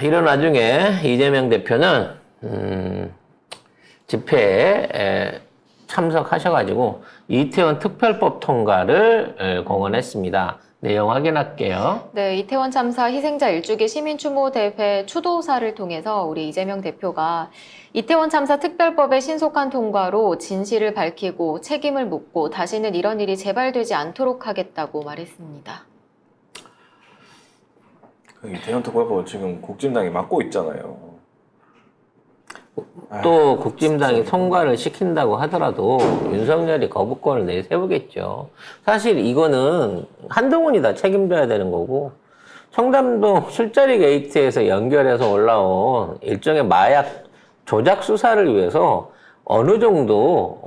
이런 와중에 이재명 대표는 집회에 참석하셔가지고 이태원 특별법 통과를 공언했습니다. 내용 확인할게요. 네, 이태원 참사 희생자 일주기 시민추모대회 추도사를 통해서 우리 이재명 대표가 이태원 참사 특별법의 신속한 통과로 진실을 밝히고 책임을 묻고 다시는 이런 일이 재발되지 않도록 하겠다고 말했습니다. 이태원 특별법 지금 국진당이 맡고 있잖아요. 또 국진당이 통과를 시킨다고 하더라도 윤석열이 거부권을 내세우겠죠. 사실 이거는 한동훈이 다 책임져야 되는 거고, 청담동 술자리 게이트에서 연결해서 올라온 일종의 마약 조작 수사를 위해서 어느 정도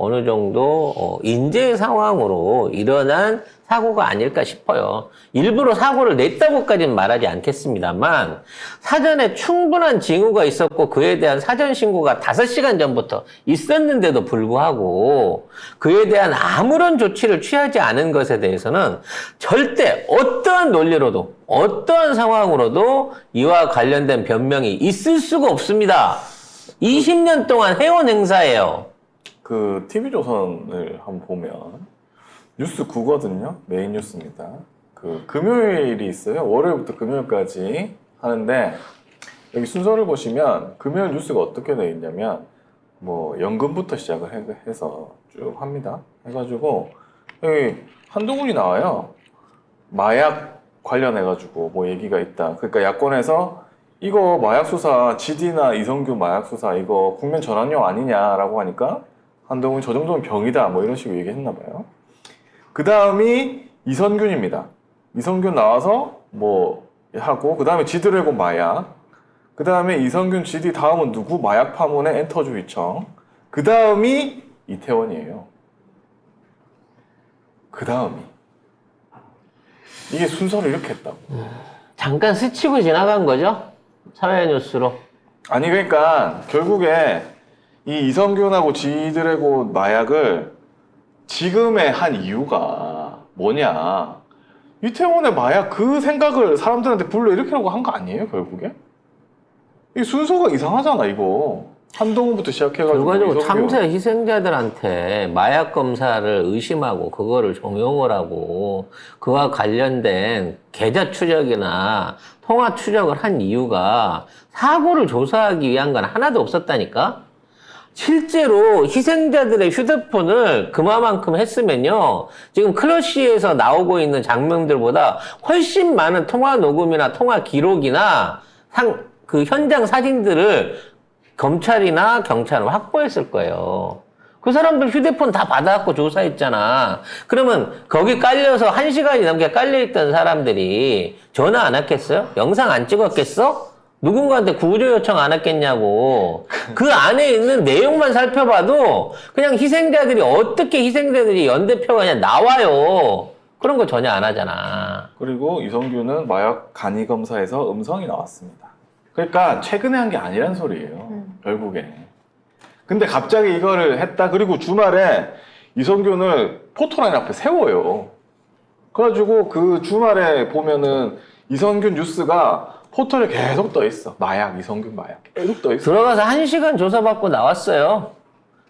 인재 상황으로 일어난 사고가 아닐까 싶어요. 일부러 사고를 냈다고까지는 말하지 않겠습니다만 사전에 충분한 징후가 있었고 그에 대한 사전 신고가 5시간 전부터 있었는데도 불구하고 그에 대한 아무런 조치를 취하지 않은 것에 대해서는 절대 어떠한 논리로도 어떠한 상황으로도 이와 관련된 변명이 있을 수가 없습니다. 20년 동안 해온 행사예요. 그 TV조선을 한번 보면 뉴스 9거든요. 메인 뉴스입니다. 그 금요일이 있어요. 월요일부터 금요일까지 하는데 여기 순서를 보시면 금요일 뉴스가 어떻게 되어 있냐면 뭐 연금부터 시작을 해서 쭉 합니다. 해가지고 여기 한동훈이 나와요. 마약 관련해가지고 뭐 얘기가 있다. 그러니까 야권에서 이거 마약 수사, GD나 이성균 마약 수사 이거 국면 전환용 아니냐라고 하니까 한동훈이 저 정도면 병이다 뭐 이런 식으로 얘기했나 봐요. 그 다음이 이선균입니다. 이선균 나와서 뭐 하고 그 다음에 지드래곤 마약, 그 다음에 이선균 GD 다음은 누구? 마약 파문의 엔터주의청, 그 다음이 이태원이에요. 그 다음이 이게 순서를 이렇게 했다고. 잠깐 스치고 지나간 거죠? 사회 뉴스로. 아니 그러니까 결국에 이 이성균하고 지드래곤 마약을 지금의 한 이유가 뭐냐, 이태원의 마약 그 생각을 사람들한테 불러일으키려고 한 거 아니에요 결국에? 이 순서가 이상하잖아 이거. 한동훈부터 시작해가지고 결과적으로 참사 희생자들한테 마약 검사를 의심하고 그거를 종용을 하고 그와 관련된 계좌 추적이나 통화 추적을 한 이유가 사고를 조사하기 위한 건 하나도 없었다니까? 실제로 희생자들의 휴대폰을 그만큼 했으면요, 지금 클러시에서 나오고 있는 장면들보다 훨씬 많은 통화 녹음이나 통화 기록이나 그 현장 사진들을 검찰이나 경찰은 확보했을 거예요. 그 사람들 휴대폰 다 받아갖고 조사했잖아. 그러면 거기 깔려서 1시간이 넘게 깔려있던 사람들이 전화 안 했겠어요? 영상 안 찍었겠어? 누군가한테 구조 요청 안 했겠냐고. 그 안에 있는 내용만 살펴봐도 그냥 어떻게 희생자들이 연대표가 그냥 나와요. 그런 거 전혀 안 하잖아. 그리고 이성균은 마약 간이 검사에서 음성이 나왔습니다. 그러니까 최근에 한 게 아니란 소리예요. 결국에. 근데 갑자기 이거를 했다. 그리고 주말에 이성균을 포토라인 앞에 세워요. 그래가지고 그 주말에 보면은 이성균 뉴스가 포털에 계속 떠 있어. 마약, 이성균 마약 계속 떠 있어. 들어가서 1시간 조사받고 나왔어요.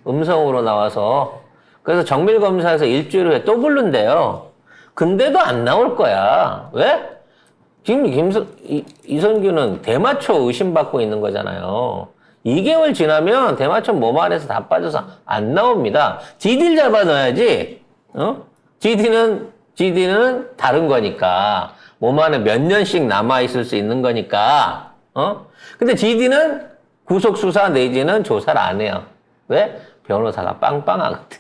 음성으로 나와서. 그래서 정밀검사에서 일주일 후에 또 부른대요. 근데도 안 나올 거야. 왜? 지금 이선균은 대마초 의심받고 있는 거잖아요. 2개월 지나면 대마초 몸 안에서 다 빠져서 안 나옵니다. GD를 잡아 넣어야지. GD는 다른 거니까. 몸 안에 몇 년씩 남아있을 수 있는 거니까. 근데 GD는 구속수사 내지는 조사를 안 해요. 왜? 변호사가 빵빵하거든.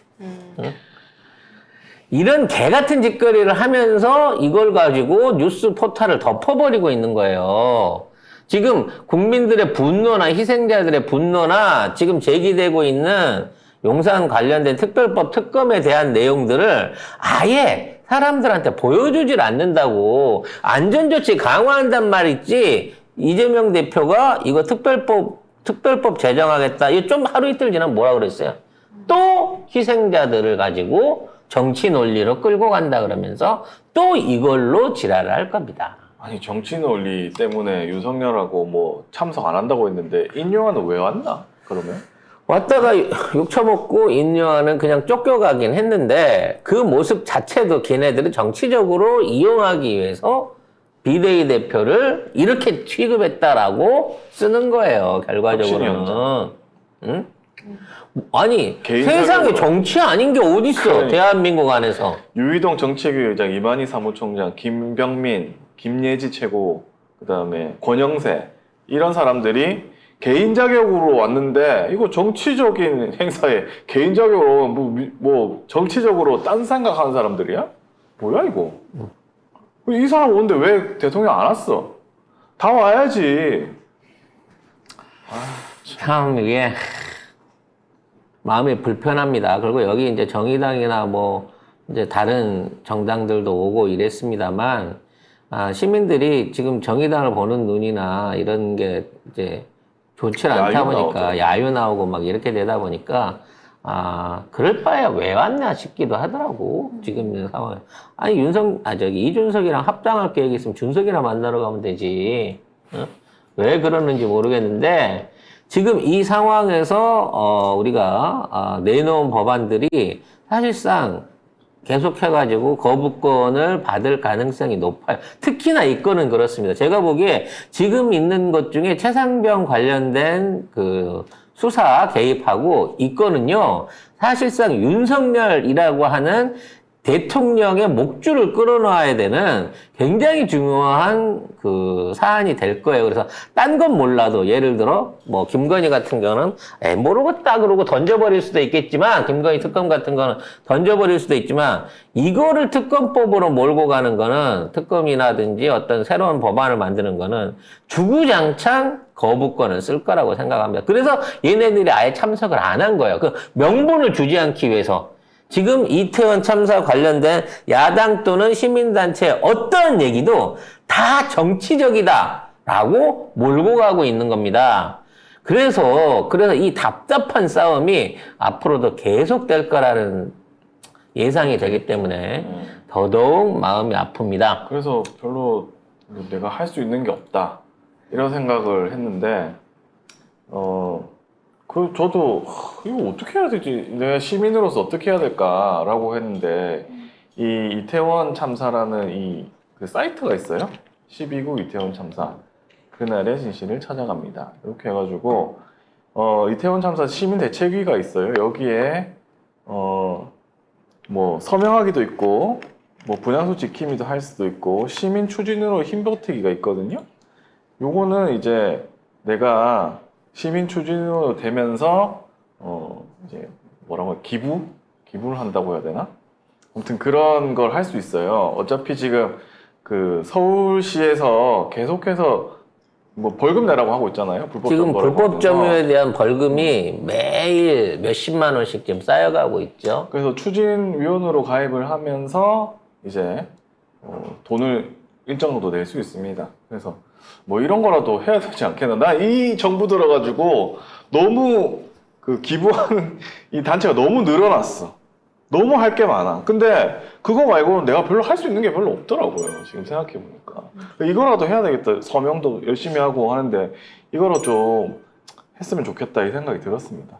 이런 개 같은 짓거리를 하면서 이걸 가지고 뉴스 포탈을 덮어버리고 있는 거예요. 지금 국민들의 분노나 희생자들의 분노나 지금 제기되고 있는 용산 관련된 특별법 특검에 대한 내용들을 아예 사람들한테 보여주질 않는다고. 안전조치 강화한단 말이지 이재명 대표가 이거 특별법 제정하겠다. 이거 좀 하루 이틀 지나면 뭐라 그랬어요? 또 희생자들을 가지고 정치 논리로 끌고 간다 그러면서 또 이걸로 지랄을 할 겁니다. 아니 정치 논리 때문에 윤석열하고 뭐 참석 안 한다고 했는데 인요한은 왜 왔나? 그러면? 왔다가 욕 처먹고 인요하는 그냥 쫓겨가긴 했는데 그 모습 자체도 걔네들은 정치적으로 이용하기 위해서 비대위 대표를 이렇게 취급했다라고 쓰는 거예요. 결과적으로는. 응? 아니 세상에 정치 아닌 게 어디 있어? 그러니까. 대한민국 안에서. 유이동 정책위의장, 이만희 사무총장, 김병민, 김예지 최고, 그다음에 권영세 이런 사람들이 개인 자격으로 왔는데 이거 정치적인 행사에 개인 자격으로 뭐 정치적으로 딴 생각하는 사람들이야? 뭐야 이거? 이 사람 오는데 왜 대통령 안 왔어? 다 와야지. 참 이게 마음이 불편합니다. 그리고 여기 이제 정의당이나 뭐 이제 다른 정당들도 오고 이랬습니다만 시민들이 지금 정의당을 보는 눈이나 이런 게 이제 좋지 않다 보니까 야유 나오고 막 이렇게 되다 보니까 그럴 바에야 왜 왔냐 싶기도 하더라고. 지금 있는 상황에. 아니 이준석이랑 합당할 계획이 있으면 준석이랑 만나러 가면 되지. 어? 왜 그러는지 모르겠는데 지금 이 상황에서 우리가 내놓은 법안들이 사실상 계속해가지고 거부권을 받을 가능성이 높아요. 특히나 이 건은 그렇습니다. 제가 보기에 지금 있는 것 중에 최상병 관련된 그 수사 개입하고 이 건은요, 사실상 윤석열이라고 하는 대통령의 목줄을 끌어놔야 되는 굉장히 중요한 그 사안이 될 거예요. 그래서 딴 건 몰라도 예를 들어 뭐 김건희 같은 거는 모르겠다 그러고 던져버릴 수도 있겠지만 김건희 특검 같은 거는 던져버릴 수도 있지만 이거를 특검법으로 몰고 가는 거는 특검이라든지 어떤 새로운 법안을 만드는 거는 주구장창 거부권을 쓸 거라고 생각합니다. 그래서 얘네들이 아예 참석을 안 한 거예요. 그 명분을 주지 않기 위해서. 지금 이태원 참사 관련된 야당 또는 시민단체의 어떤 얘기도 다 정치적이다라고 몰고 가고 있는 겁니다. 그래서 이 답답한 싸움이 앞으로도 계속될 거라는 예상이 되기 때문에 더더욱 마음이 아픕니다. 그래서 별로 내가 할 수 있는 게 없다 이런 생각을 했는데 저도 이거 어떻게 해야 되지? 내가 시민으로서 어떻게 해야 될까라고 했는데 이 이태원 참사라는 그 사이트가 있어요. 12구 이태원 참사 그날의 진실을 찾아갑니다. 이렇게 해가지고 이태원 참사 시민 대책위가 있어요. 여기에 뭐 서명하기도 있고 뭐 분향소 지킴이도 할 수도 있고 시민 추진으로 힘버티기가 있거든요. 요거는 이제 내가 시민 추진으로 되면서 이제 뭐라고 기부를 한다고 해야 되나? 아무튼 그런 걸 할 수 있어요. 어차피 지금 그 서울시에서 계속해서 뭐 벌금 내라고 하고 있잖아요. 지금 불법 점유에 대한 벌금이 매일 몇십만 원씩 지금 쌓여가고 있죠. 그래서 추진위원으로 가입을 하면서 이제 돈을 일정 정도 낼 수 있습니다. 그래서 뭐 이런 거라도 해야 되지 않겠나. 나 이 정부 들어가지고 너무 그 기부하는 이 단체가 너무 늘어났어. 너무 할 게 많아. 근데 그거 말고는 내가 별로 할 수 있는 게 별로 없더라고요. 지금 생각해보니까. 이거라도 해야 되겠다. 서명도 열심히 하고 하는데 이거로 좀 했으면 좋겠다 이 생각이 들었습니다.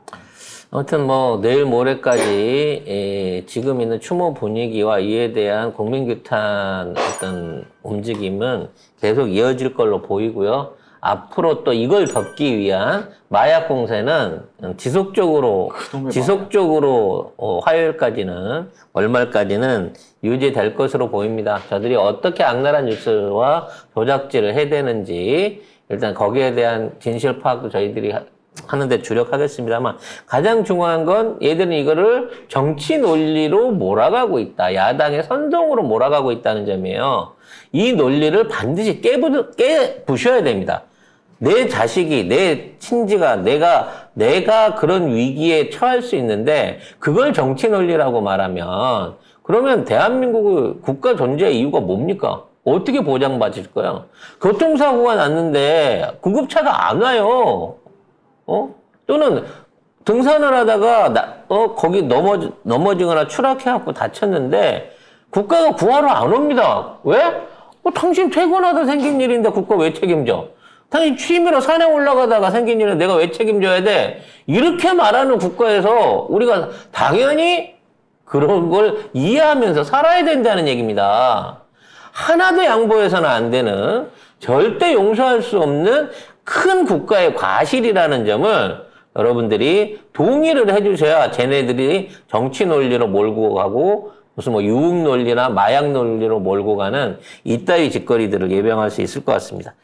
아무튼 뭐 내일 모레까지 지금 있는 추모 분위기와 이에 대한 국민규탄 어떤 움직임은 계속 이어질 걸로 보이고요. 앞으로 또 이걸 덮기 위한 마약 공세는 지속적으로 화요일까지는 월말까지는 유지될 것으로 보입니다. 저들이 어떻게 악랄한 뉴스와 조작질을 해대는지 일단 거기에 대한 진실 파악도 저희들이 하는데 주력하겠습니다만 가장 중요한 건 얘들은 이거를 정치 논리로 몰아가고 있다. 야당의 선동으로 몰아가고 있다는 점이에요. 이 논리를 반드시 깨부셔야 됩니다. 내 자식이, 내 친지가, 내가 그런 위기에 처할 수 있는데 그걸 정치 논리라고 말하면 그러면 대한민국의 국가 존재의 이유가 뭡니까? 어떻게 보장받을 거야? 교통사고가 났는데 구급차가 안 와요. 또는 등산을 하다가 거기 넘어지거나 추락해갖고 다쳤는데 국가가 구하러 안 옵니다. 왜? 당신 퇴근하다 생긴 일인데 국가 왜 책임져? 당신 취미로 산에 올라가다가 생긴 일은 내가 왜 책임져야 돼? 이렇게 말하는 국가에서 우리가 당연히 그런 걸 이해하면서 살아야 된다는 얘기입니다. 하나도 양보해서는 안 되는, 절대 용서할 수 없는 큰 국가의 과실이라는 점을 여러분들이 동의를 해주셔야 쟤네들이 정치 논리로 몰고 가고 무슨 뭐 유흥 논리나 마약 논리로 몰고 가는 이따위 짓거리들을 예방할 수 있을 것 같습니다.